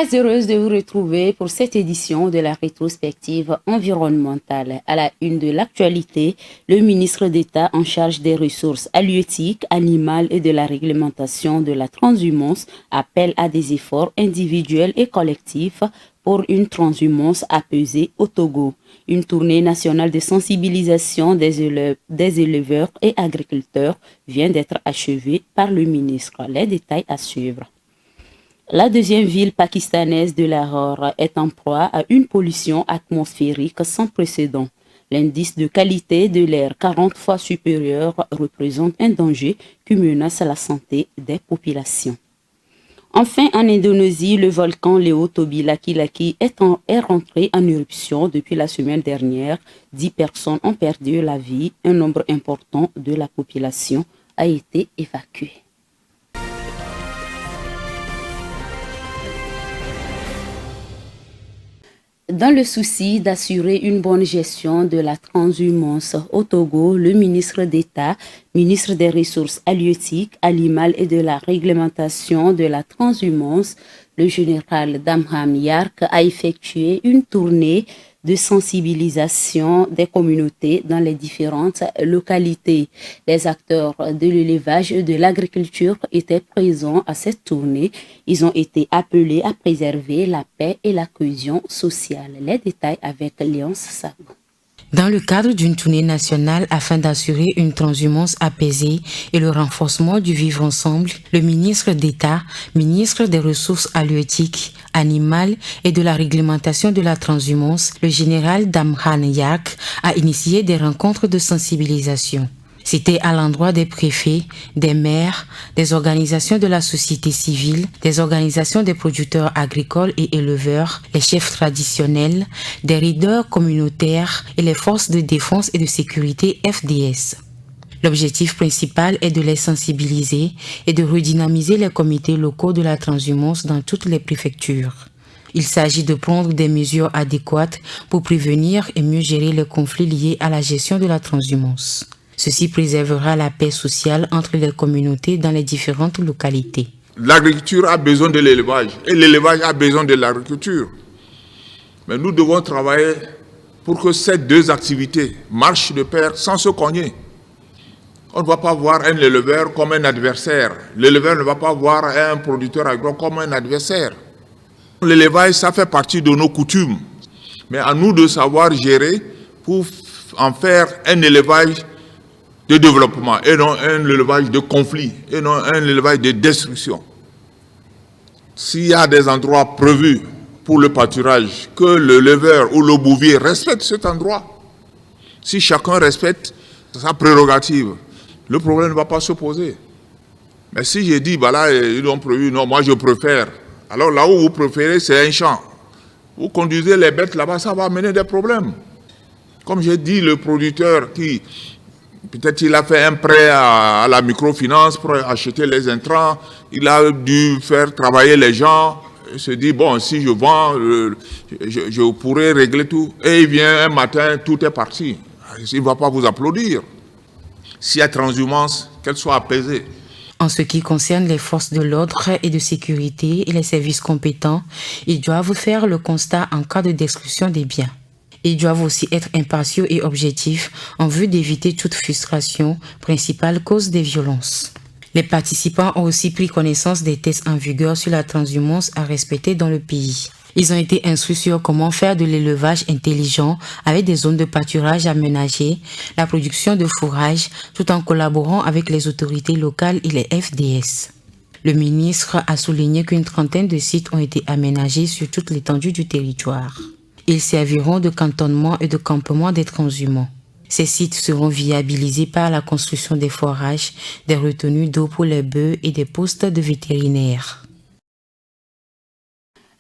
Très heureuse de vous retrouver pour cette édition de la rétrospective environnementale. À la une de l'actualité, le ministre d'État en charge des ressources halieutiques, animales et de la réglementation de la transhumance appelle à des efforts individuels et collectifs pour une transhumance apaisée au Togo. Une tournée nationale de sensibilisation des éleveurs et agriculteurs vient d'être achevée par le ministre. Les détails à suivre. La deuxième ville pakistanaise de Lahore est en proie à une pollution atmosphérique sans précédent. L'indice de qualité de l'air 40 fois supérieur représente un danger qui menace la santé des populations. Enfin, en Indonésie, le volcan Leo Tobi Laki est rentré en éruption depuis la semaine dernière. 10 personnes ont perdu la vie. Un nombre important de la population a été évacué. Dans le souci d'assurer une bonne gestion de la transhumance au Togo, le ministre d'État, ministre des Ressources halieutiques, animales et de la réglementation de la transhumance, le général Damham Yark a effectué une tournée de sensibilisation des communautés dans les différentes localités. Les acteurs de l'élevage et de l'agriculture étaient présents à cette tournée. Ils ont été appelés à préserver la paix et la cohésion sociale. Les détails avec Léonce Sago. Dans le cadre d'une tournée nationale afin d'assurer une transhumance apaisée et le renforcement du vivre ensemble, le ministre d'État, ministre des Ressources halieutiques, animales et de la réglementation de la transhumance, le général Damhan Yak, a initié des rencontres de sensibilisation. C'était à l'endroit des préfets, des maires, des organisations de la société civile, des organisations des producteurs agricoles et éleveurs, les chefs traditionnels, des leaders communautaires et les forces de défense et de sécurité FDS. L'objectif principal est de les sensibiliser et de redynamiser les comités locaux de la transhumance dans toutes les préfectures. Il s'agit de prendre des mesures adéquates pour prévenir et mieux gérer les conflits liés à la gestion de la transhumance. Ceci préservera la paix sociale entre les communautés dans les différentes localités. L'agriculture a besoin de l'élevage et l'élevage a besoin de l'agriculture. Mais nous devons travailler pour que ces deux activités marchent de pair sans se cogner. On ne va pas voir un éleveur comme un adversaire. L'éleveur ne va pas voir un producteur agricole comme un adversaire. L'élevage, ça fait partie de nos coutumes. Mais à nous de savoir gérer pour en faire un élevage de développement et non un élevage de conflit et non un élevage de destruction. S'il y a des endroits prévus pour le pâturage, que l'éleveur ou le bouvier respecte cet endroit. Si chacun respecte sa prérogative, le problème ne va pas se poser. Mais si j'ai dit, bah là, ils ont prévu, non, moi je préfère. Alors là où vous préférez, c'est un champ. Vous conduisez les bêtes là-bas, ça va amener des problèmes. Comme j'ai dit, le producteur qui... Peut-être il a fait un prêt à la microfinance pour acheter les intrants. Il a dû faire travailler les gens. Il se dit, bon, si je vends, je pourrais régler tout. Et il vient un matin, tout est parti. Il ne va pas vous applaudir. S'il y a transhumance, qu'elle soit apaisée. En ce qui concerne les forces de l'ordre et de sécurité et les services compétents, ils doivent faire le constat en cas de destruction des biens. Ils doivent aussi être impartiaux et objectifs en vue d'éviter toute frustration, principale cause des violences. Les participants ont aussi pris connaissance des tests en vigueur sur la transhumance à respecter dans le pays. Ils ont été instruits sur comment faire de l'élevage intelligent avec des zones de pâturage aménagées, la production de fourrage, tout en collaborant avec les autorités locales et les FDS. Le ministre a souligné qu'une trentaine de sites ont été aménagés sur toute l'étendue du territoire. Ils serviront de cantonnement et de campement des transhumants. Ces sites seront viabilisés par la construction des forages, des retenues d'eau pour les bœufs et des postes de vétérinaires.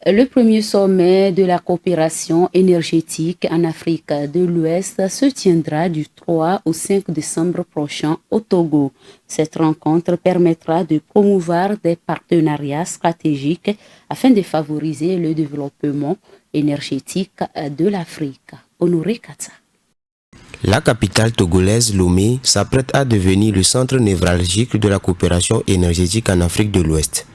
Le premier sommet de la coopération énergétique en Afrique de l'Ouest se tiendra du 3 au 5 décembre prochain au Togo. Cette rencontre permettra de promouvoir des partenariats stratégiques afin de favoriser le développement énergétique de l'Afrique. Honoré Kata. La capitale togolaise, Lomé, s'apprête à devenir le centre névralgique de la coopération énergétique en Afrique de l'Ouest.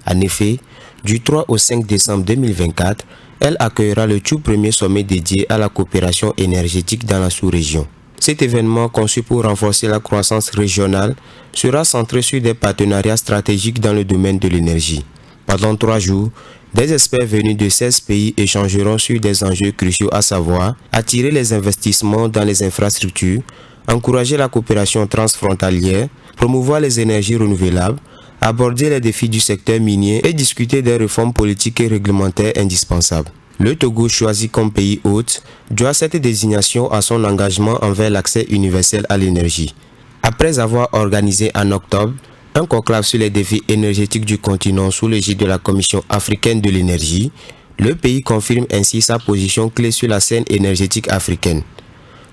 En effet, Du 3 au 5 décembre 2024, elle accueillera le tout premier sommet dédié à la coopération énergétique dans la sous-région. Cet événement, conçu pour renforcer la croissance régionale, sera centré sur des partenariats stratégiques dans le domaine de l'énergie. Pendant 3 jours, des experts venus de 16 pays échangeront sur des enjeux cruciaux, à savoir attirer les investissements dans les infrastructures, encourager la coopération transfrontalière, promouvoir les énergies renouvelables, aborder les défis du secteur minier et discuter des réformes politiques et réglementaires indispensables. Le Togo, choisi comme pays hôte, doit cette désignation à son engagement envers l'accès universel à l'énergie. Après avoir organisé en octobre un conclave sur les défis énergétiques du continent sous l'égide de la Commission africaine de l'énergie, le pays confirme ainsi sa position clé sur la scène énergétique africaine.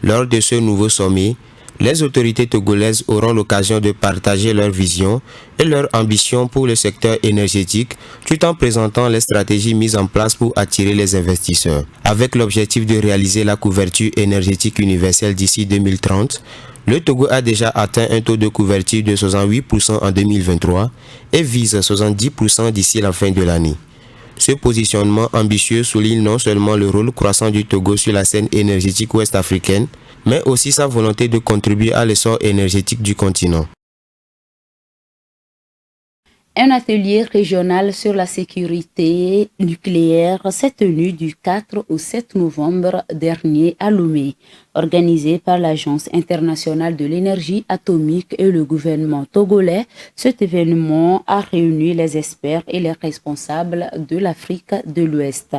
Lors de ce nouveau sommet, les autorités togolaises auront l'occasion de partager leur vision et leur ambition pour le secteur énergétique tout en présentant les stratégies mises en place pour attirer les investisseurs. Avec l'objectif de réaliser la couverture énergétique universelle d'ici 2030, le Togo a déjà atteint un taux de couverture de 68% en 2023 et vise 70% d'ici la fin de l'année. Ce positionnement ambitieux souligne non seulement le rôle croissant du Togo sur la scène énergétique ouest-africaine, mais aussi sa volonté de contribuer à l'essor énergétique du continent. Un atelier régional sur la sécurité nucléaire s'est tenu du 4 au 7 novembre dernier à Lomé, organisé par l'Agence internationale de l'énergie atomique et le gouvernement togolais. Cet événement a réuni les experts et les responsables de l'Afrique de l'Ouest.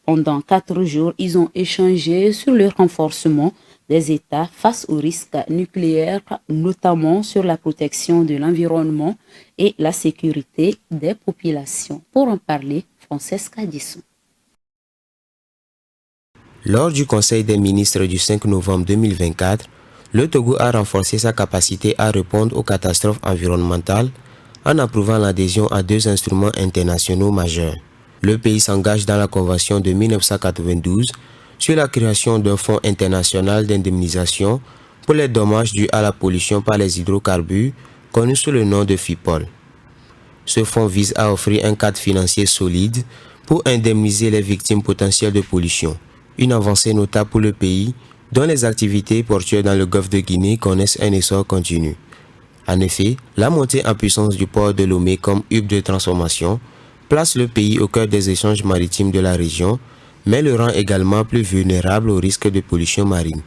Pendant 4 jours, ils ont échangé sur le renforcement des États face aux risques nucléaires, notamment sur la protection de l'environnement et la sécurité des populations. Pour en parler, Francesca Dissou. Lors du Conseil des ministres du 5 novembre 2024, le Togo a renforcé sa capacité à répondre aux catastrophes environnementales en approuvant l'adhésion à 2 instruments internationaux majeurs. Le pays s'engage dans la Convention de 1992 sur la création d'un fonds international d'indemnisation pour les dommages dus à la pollution par les hydrocarbures, connu sous le nom de FIPOL. Ce fonds vise à offrir un cadre financier solide pour indemniser les victimes potentielles de pollution, une avancée notable pour le pays dont les activités portuaires dans le golfe de Guinée connaissent un essor continu. En effet, la montée en puissance du port de Lomé comme hub de transformation place le pays au cœur des échanges maritimes de la région, mais le rend également plus vulnérable au risque de pollution marine.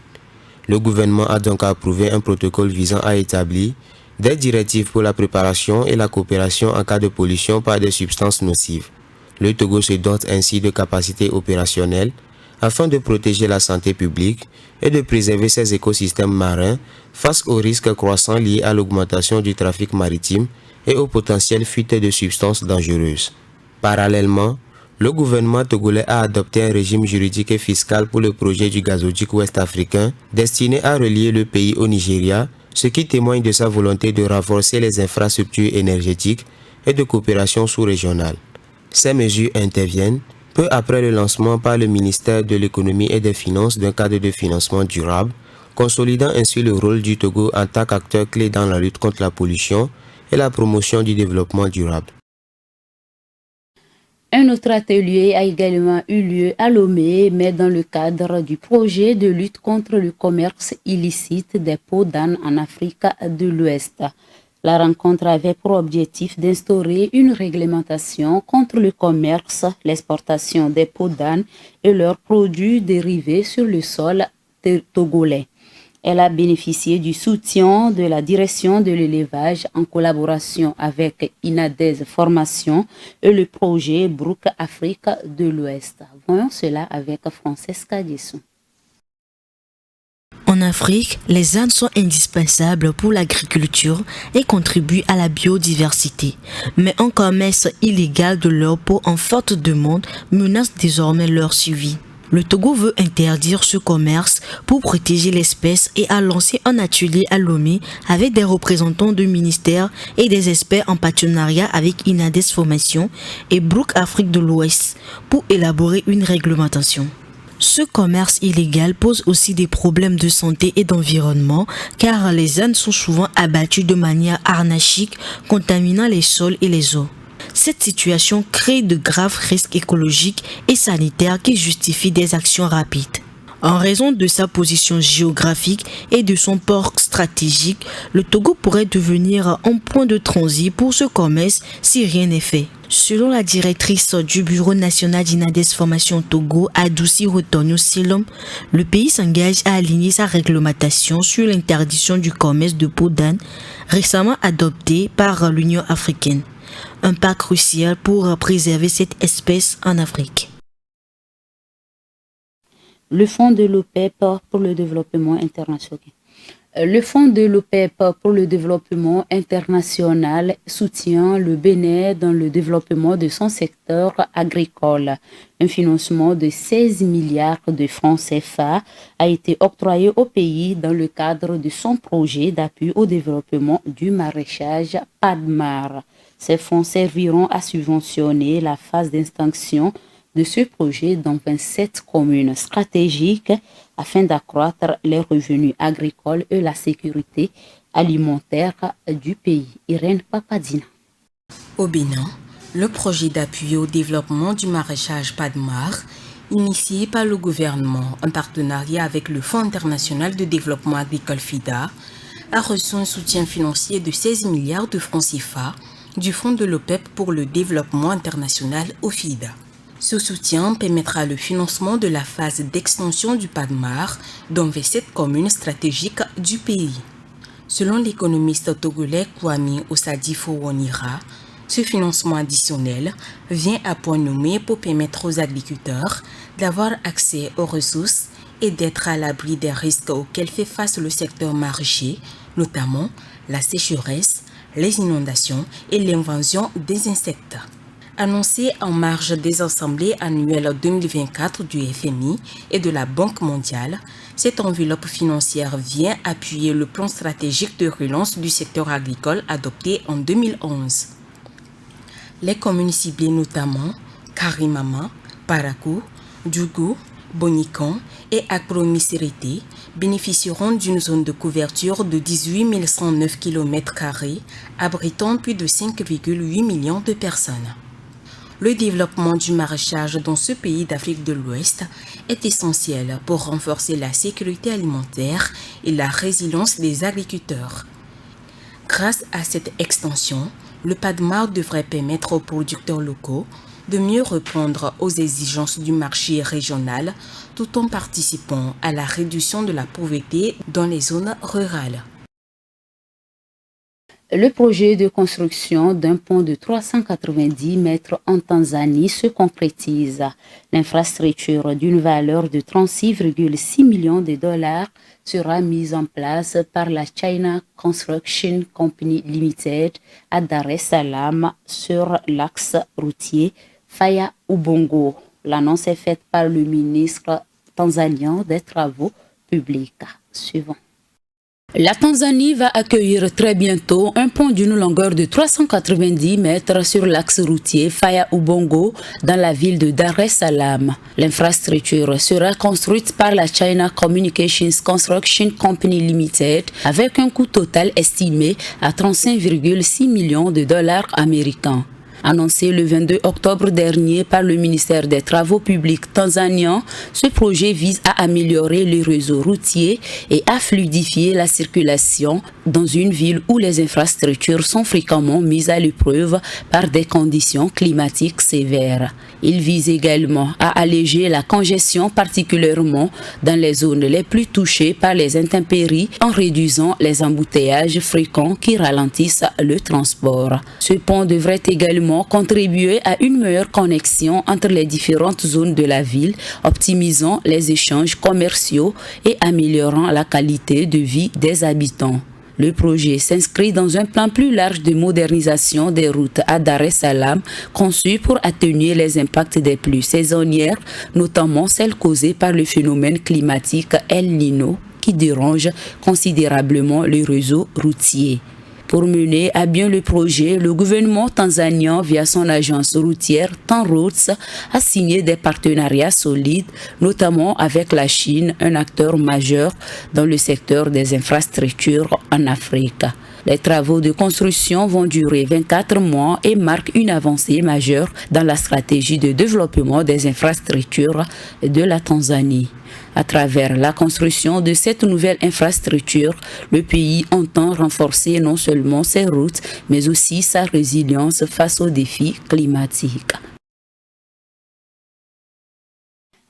Le gouvernement a donc approuvé un protocole visant à établir des directives pour la préparation et la coopération en cas de pollution par des substances nocives. Le Togo se dote ainsi de capacités opérationnelles afin de protéger la santé publique et de préserver ses écosystèmes marins face aux risques croissants liés à l'augmentation du trafic maritime et aux potentielles fuites de substances dangereuses. Parallèlement, le gouvernement togolais a adopté un régime juridique et fiscal pour le projet du gazoduc ouest-africain destiné à relier le pays au Nigeria, ce qui témoigne de sa volonté de renforcer les infrastructures énergétiques et de coopération sous-régionale. Ces mesures interviennent peu après le lancement par le ministère de l'Économie et des Finances d'un cadre de financement durable, consolidant ainsi le rôle du Togo en tant qu'acteur clé dans la lutte contre la pollution et la promotion du développement durable. Un autre atelier a également eu lieu à Lomé, mais dans le cadre du projet de lutte contre le commerce illicite des peaux d'âne en Afrique de l'Ouest. La rencontre avait pour objectif d'instaurer une réglementation contre le commerce, l'exportation des peaux d'âne et leurs produits dérivés sur le sol togolais. Elle a bénéficié du soutien de la direction de l'élevage en collaboration avec Inades Formation et le projet Brook Afrique de l'Ouest. Voyons cela avec Francesca Dissou. En Afrique, les ânes sont indispensables pour l'agriculture et contribuent à la biodiversité. Mais un commerce illégal de leur peau en forte demande menace désormais leur survie. Le Togo veut interdire ce commerce pour protéger l'espèce et a lancé un atelier à Lomé avec des représentants de ministères et des experts en partenariat avec Inades Formation et Brook Afrique de l'Ouest pour élaborer une réglementation. Ce commerce illégal pose aussi des problèmes de santé et d'environnement car les ânes sont souvent abattus de manière anarchique, contaminant les sols et les eaux. Cette situation crée de graves risques écologiques et sanitaires qui justifient des actions rapides. En raison de sa position géographique et de son port stratégique, le Togo pourrait devenir un point de transit pour ce commerce si rien n'est fait. Selon la directrice du Bureau national d'Inades Formation Togo, Adouci Rotonio Silom, le pays s'engage à aligner sa réglementation sur l'interdiction du commerce de peau d'âne récemment adoptée par l'Union africaine. Un pas crucial pour préserver cette espèce en Afrique. Le Fonds de l'OPEP pour le développement international. Le Fonds de l'OPEP pour le développement international soutient le Bénin dans le développement de son secteur agricole. Un financement de 16 milliards de francs CFA a été octroyé au pays dans le cadre de son projet d'appui au développement du maraîchage PADMAR. Ces fonds serviront à subventionner la phase d'extinction de ce projet dans 27 communes stratégiques afin d'accroître les revenus agricoles et la sécurité alimentaire du pays. Irène Papadina. Au Bénin, le projet d'appui au développement du maraîchage PADMAR, initié par le gouvernement en partenariat avec le Fonds international de développement agricole FIDA, a reçu un soutien financier de 16 milliards de francs CFA du Fonds de l'OPEP pour le développement international au FIDA. Ce soutien permettra le financement de la phase d'extension du PADMAR dans 27 communes stratégiques du pays. Selon l'économiste togolais Kwame Osadifo-Wonira, ce financement additionnel vient à point nommé pour permettre aux agriculteurs d'avoir accès aux ressources et d'être à l'abri des risques auxquels fait face le secteur maraîcher, notamment la sécheresse, les inondations et l'invasion des insectes. Annoncé en marge des assemblées annuelles 2024 du FMI et de la Banque mondiale, cette enveloppe financière vient appuyer le plan stratégique de relance du secteur agricole adopté en 2011. Les communes ciblées notamment Karimama, Parakou, Djougou, Bonikan et Akro-Misirité bénéficieront d'une zone de couverture de 18 109 km² abritant plus de 5,8 millions de personnes. Le développement du maraîchage dans ce pays d'Afrique de l'Ouest est essentiel pour renforcer la sécurité alimentaire et la résilience des agriculteurs. Grâce à cette extension, le PADMAR devrait permettre aux producteurs locaux de mieux répondre aux exigences du marché régional tout en participant à la réduction de la pauvreté dans les zones rurales. Le projet de construction d'un pont de 390 mètres en Tanzanie se concrétise. L'infrastructure d'une valeur de 36,6 millions de dollars sera mise en place par la China Construction Company Limited à Dar es Salaam sur l'axe routier Faya-Ubongo. L'annonce est faite par le ministre tanzanien des Travaux publics. Suivant. La Tanzanie va accueillir très bientôt un pont d'une longueur de 390 mètres sur l'axe routier Faya-Ubongo dans la ville de Dar es Salaam. L'infrastructure sera construite par la China Communications Construction Company Limited avec un coût total estimé à 35,6 millions de dollars américains. Annoncé le 22 octobre dernier par le ministère des Travaux publics tanzanien, ce projet vise à améliorer le réseau routier et à fluidifier la circulation dans une ville où les infrastructures sont fréquemment mises à l'épreuve par des conditions climatiques sévères. Il vise également à alléger la congestion, particulièrement dans les zones les plus touchées par les intempéries, en réduisant les embouteillages fréquents qui ralentissent le transport. Ce pont devrait également contribuer à une meilleure connexion entre les différentes zones de la ville, optimisant les échanges commerciaux et améliorant la qualité de vie des habitants. Le projet s'inscrit dans un plan plus large de modernisation des routes à Dar es Salaam, conçu pour atténuer les impacts des pluies saisonnières, notamment celles causées par le phénomène climatique El Niño, qui dérange considérablement le réseau routier. Pour mener à bien le projet, le gouvernement tanzanien, via son agence routière TANROADS, a signé des partenariats solides, notamment avec la Chine, un acteur majeur dans le secteur des infrastructures en Afrique. Les travaux de construction vont durer 24 mois et marquent une avancée majeure dans la stratégie de développement des infrastructures de la Tanzanie. À travers la construction de cette nouvelle infrastructure, le pays entend renforcer non seulement ses routes, mais aussi sa résilience face aux défis climatiques.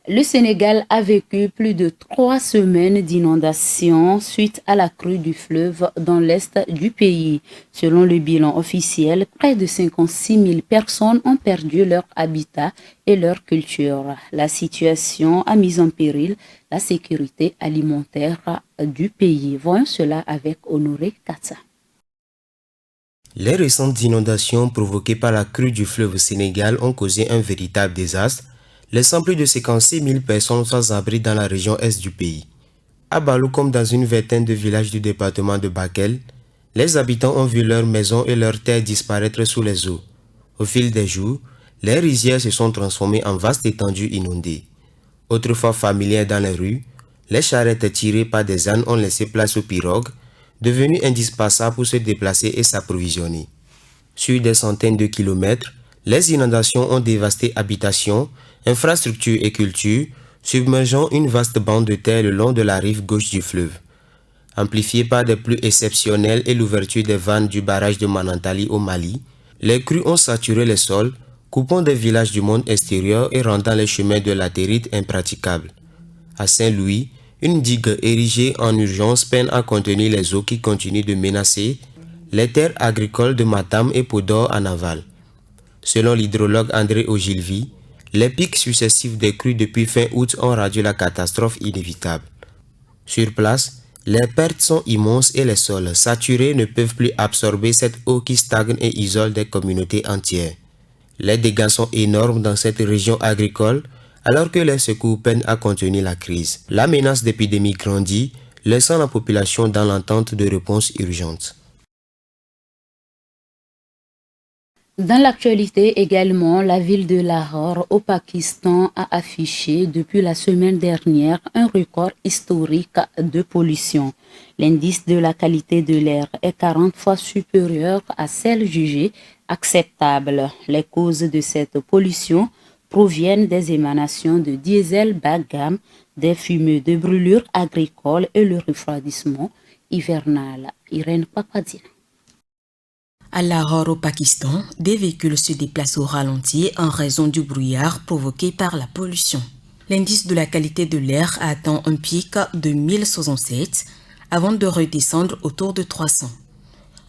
Le Sénégal a vécu plus de 3 semaines d'inondations suite à la crue du fleuve dans l'est du pays. Selon le bilan officiel, près de 56 000 personnes ont perdu leur habitat et leur culture. La situation a mis en péril la sécurité alimentaire du pays. Voyons cela avec Honoré Katsa. Les récentes inondations provoquées par la crue du fleuve Sénégal ont causé un véritable désastre, laissant plus de 56 000 personnes sans abri dans la région est du pays. À Balou, comme dans une vingtaine de villages du département de Bakel, les habitants ont vu leurs maisons et leurs terres disparaître sous les eaux. Au fil des jours, les rizières se sont transformées en vastes étendues inondées. Autrefois familières dans les rues, les charrettes tirées par des ânes ont laissé place aux pirogues, devenues indispensables pour se déplacer et s'approvisionner. Sur des centaines de kilomètres, les inondations ont dévasté habitations, infrastructures et cultures, submergeant une vaste bande de terre le long de la rive gauche du fleuve. Amplifiées par des pluies exceptionnelles et l'ouverture des vannes du barrage de Manantali au Mali, les crues ont saturé les sols, coupant des villages du monde extérieur et rendant les chemins de latérite impraticables. À Saint-Louis, une digue érigée en urgence peine à contenir les eaux qui continuent de menacer les terres agricoles de Matam et Podor en aval. Selon l'hydrologue André Ogilvy, les pics successifs des crues depuis fin août ont rendu la catastrophe inévitable. Sur place, les pertes sont immenses et les sols saturés ne peuvent plus absorber cette eau qui stagne et isole des communautés entières. Les dégâts sont énormes dans cette région agricole alors que les secours peinent à contenir la crise. La menace d'épidémie grandit, laissant la population dans l'attente de réponses urgentes. Dans l'actualité également, la ville de Lahore au Pakistan a affiché depuis la semaine dernière un record historique de pollution. L'indice de la qualité de l'air est 40 fois supérieur à celle jugée acceptable. Les causes de cette pollution proviennent des émanations de diesel bas de gamme, des fumées de brûlures agricoles et le refroidissement hivernal. Irène Papadien. À Lahore au Pakistan, des véhicules se déplacent au ralenti en raison du brouillard provoqué par la pollution. L'indice de la qualité de l'air a atteint un pic de 1067 avant de redescendre autour de 300.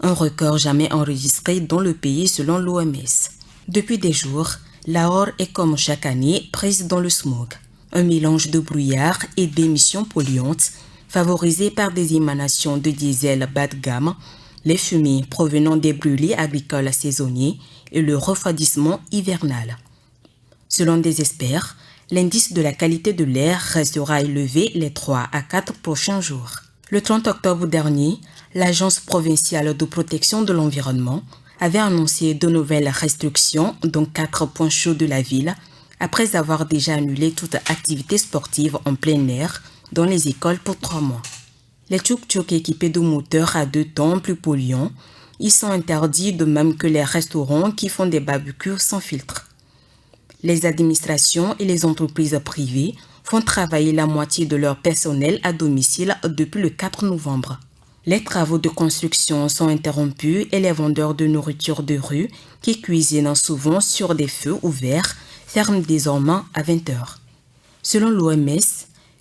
Un record jamais enregistré dans le pays selon l'OMS. Depuis des jours, Lahore est comme chaque année prise dans le smog, un mélange de brouillard et d'émissions polluantes favorisées par des émanations de diesel bas de gamme, les fumées provenant des brûlés agricoles saisonniers et le refroidissement hivernal. Selon des experts, l'indice de la qualité de l'air restera élevé les 3 à 4 prochains jours. Le 30 octobre dernier, l'Agence provinciale de protection de l'environnement avait annoncé de nouvelles restrictions dans 4 points chauds de la ville, après avoir déjà annulé toute activité sportive en plein air dans les écoles pour 3 mois. Les tuk-tuk équipés de moteurs à 2 temps plus polluants, ils sont interdits de même que les restaurants qui font des barbecues sans filtre. Les administrations et les entreprises privées font travailler la moitié de leur personnel à domicile depuis le 4 novembre. Les travaux de construction sont interrompus et les vendeurs de nourriture de rue, qui cuisinent souvent sur des feux ouverts, ferment désormais à 20 h. Selon l'OMS,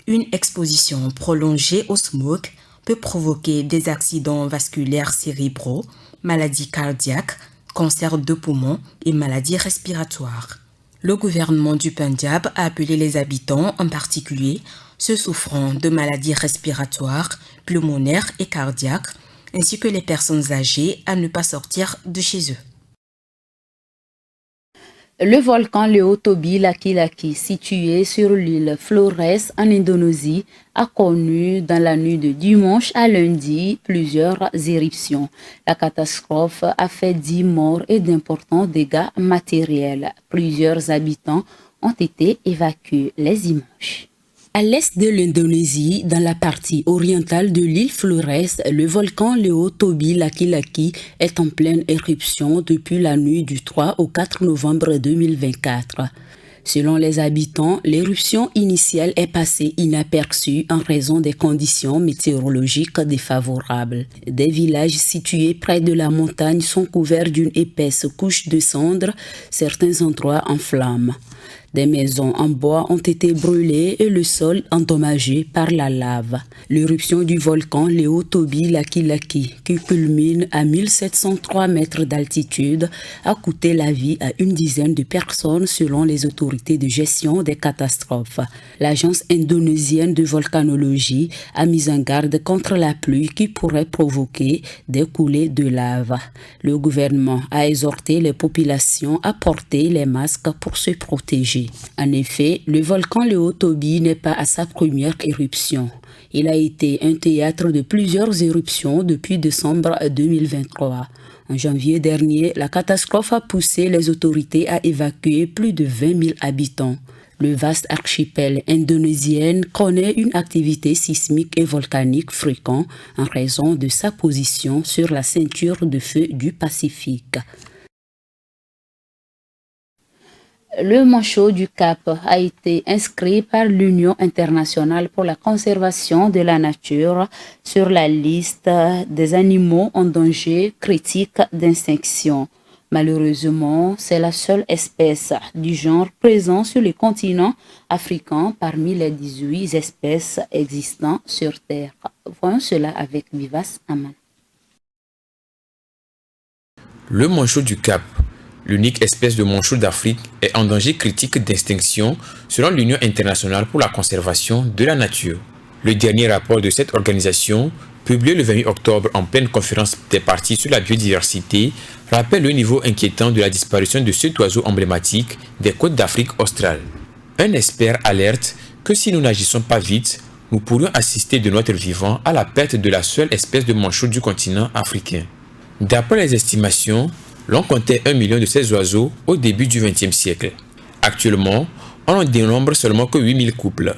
une exposition prolongée au smog peut provoquer des accidents vasculaires cérébraux, maladies cardiaques, cancer de poumon et maladies respiratoires. Le gouvernement du Punjab a appelé les habitants, en particulier ceux souffrant de maladies respiratoires, pulmonaires et cardiaques, ainsi que les personnes âgées, à ne pas sortir de chez eux. Le volcan Leotobi Laki-Laki, situé sur l'île Flores en Indonésie, a connu dans la nuit de dimanche à lundi plusieurs éruptions. La catastrophe a fait 10 morts et d'importants dégâts matériels. Plusieurs habitants ont été évacués les dimanches. À l'est de l'Indonésie, dans la partie orientale de l'île Flores, le volcan Leo Tobi Laki-Laki est en pleine éruption depuis la nuit du 3 au 4 novembre 2024. Selon les habitants, l'éruption initiale est passée inaperçue en raison des conditions météorologiques défavorables. Des villages situés près de la montagne sont couverts d'une épaisse couche de cendres, certains endroits en flammes. Des maisons en bois ont été brûlées et le sol endommagé par la lave. L'éruption du volcan Leo Tobi Laki-Laki, qui culmine à 1703 mètres d'altitude, a coûté la vie à une dizaine de personnes selon les autorités de gestion des catastrophes. L'agence indonésienne de volcanologie a mis en garde contre la pluie qui pourrait provoquer des coulées de lave. Le gouvernement a exhorté les populations à porter les masques pour se protéger. En effet, le volcan Leo Tobi n'est pas à sa première éruption. Il a été un théâtre de plusieurs éruptions depuis décembre 2023. En janvier dernier, la catastrophe a poussé les autorités à évacuer plus de 20 000 habitants. Le vaste archipel indonésien connaît une activité sismique et volcanique fréquente en raison de sa position sur la ceinture de feu du Pacifique. Le manchot du Cap a été inscrit par l'Union internationale pour la conservation de la nature sur la liste des animaux en danger critique d'extinction. Malheureusement, c'est la seule espèce du genre présente sur le continent africain parmi les 18 espèces existantes sur Terre. Voyons cela avec Vivas Aman. Le manchot du Cap, l'unique espèce de manchot d'Afrique, est en danger critique d'extinction selon l'Union internationale pour la conservation de la nature. Le dernier rapport de cette organisation, publié le 28 octobre en pleine conférence des parties sur la biodiversité, rappelle le niveau inquiétant de la disparition de cet oiseau emblématique des côtes d'Afrique australe. Un expert alerte que si nous n'agissons pas vite, nous pourrions assister de notre vivant à la perte de la seule espèce de manchot du continent africain. D'après les estimations, l'on comptait 1 million de ces oiseaux au début du XXe siècle. Actuellement, on en dénombre seulement que 8000 couples.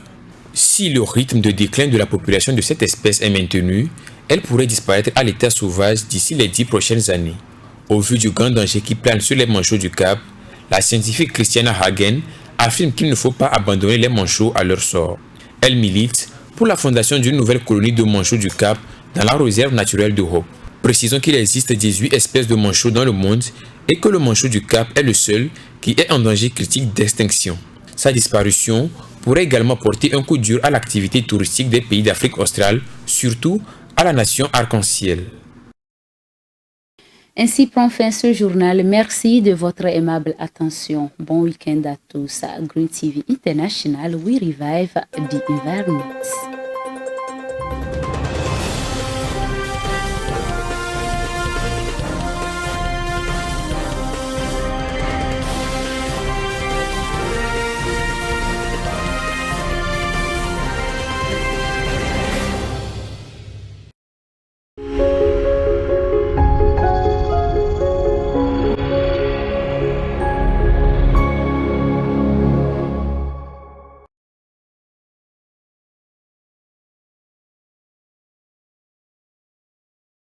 Si le rythme de déclin de la population de cette espèce est maintenu, elle pourrait disparaître à l'état sauvage d'ici les 10 prochaines années. Au vu du grand danger qui plane sur les manchots du Cap, la scientifique Christiana Hagen affirme qu'il ne faut pas abandonner les manchots à leur sort. Elle milite pour la fondation d'une nouvelle colonie de manchots du Cap dans la réserve naturelle de Hope. Précisons qu'il existe 18 espèces de manchots dans le monde et que le manchot du Cap est le seul qui est en danger critique d'extinction. Sa disparition pourrait également porter un coup dur à l'activité touristique des pays d'Afrique australe, surtout à la nation arc-en-ciel. Ainsi prend fin ce journal. Merci de votre aimable attention. Bon week-end à tous. Green TV International, we revive the environment.